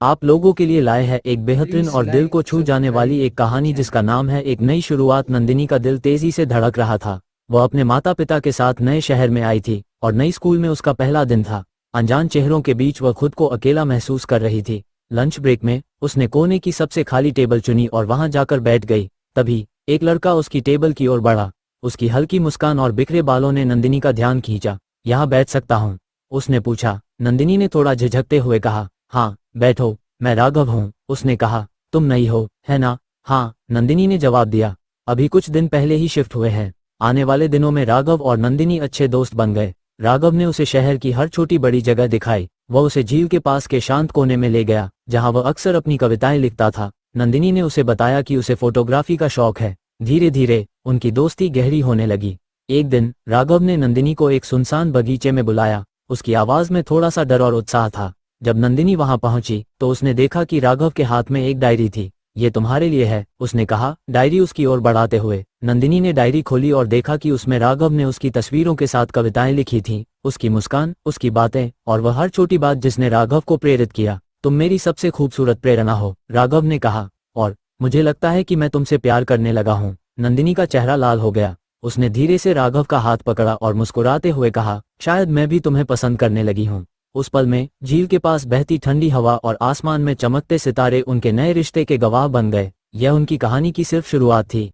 आप लोगों के लिए लाए हैं एक बेहतरीन और दिल को छू जाने वाली एक कहानी जिसका नाम है एक नई शुरुआत। नंदिनी का दिल तेजी से धड़क रहा था। वह अपने माता पिता के साथ नए शहर में आई थी और नई स्कूल में उसका पहला दिन था। अनजान चेहरों के बीच वह खुद को अकेला महसूस कर रही थी। लंच ब्रेक में उसने कोने की सबसे खाली टेबल चुनी और वहां जाकर बैठ गई। तभी एक लड़का उसकी टेबल की ओर बढ़ा। उसकी हल्की मुस्कान और बिखरे बालों ने नंदिनी का ध्यान खींचा। यहाँ बैठ सकता हूँ? उसने पूछा। नंदिनी ने थोड़ा झिझकते हुए कहा, हाँ बैठो, मैं राघव हूँ। उसने कहा, तुम नई हो, है ना? हाँ, नंदिनी ने जवाब दिया। अभी कुछ दिन पहले ही शिफ्ट हुए हैं। आने वाले दिनों में राघव और नंदिनी अच्छे दोस्त बन गए। राघव ने उसे शहर की हर छोटी बड़ी जगह दिखाई। वह उसे झील के पास के शांत कोने में ले गया जहाँ वह अक्सर अपनी कविताएं लिखता था। नंदिनी ने उसे बताया कि उसे फोटोग्राफी का शौक है। धीरे धीरे उनकी दोस्ती गहरी होने लगी। एक दिन राघव ने नंदिनी को एक सुनसान बगीचे में बुलाया। उसकी आवाज में थोड़ा सा डर और उत्साह था। जब नंदिनी वहां पहुंची तो उसने देखा कि राघव के हाथ में एक डायरी थी। ये तुम्हारे लिए है, उसने कहा, डायरी उसकी ओर बढ़ाते हुए। नंदिनी ने डायरी खोली और देखा कि उसमें राघव ने उसकी तस्वीरों के साथ कविताएं लिखी थीं। उसकी मुस्कान, उसकी बातें और वह हर छोटी बात जिसने राघव को प्रेरित किया। तुम मेरी सबसे खूबसूरत प्रेरणा हो, राघव ने कहा, और मुझे लगता है कि मैं तुमसे प्यार करने लगा हूँ। नंदिनी का चेहरा लाल हो गया। उसने धीरे से राघव का हाथ पकड़ा और मुस्कुराते हुए कहा, शायद मैं भी तुम्हें पसंद करने लगी हूँ। उस पल में झील के पास बहती ठंडी हवा और आसमान में चमकते सितारे उनके नए रिश्ते के गवाह बन गए। यह उनकी कहानी की सिर्फ शुरुआत थी।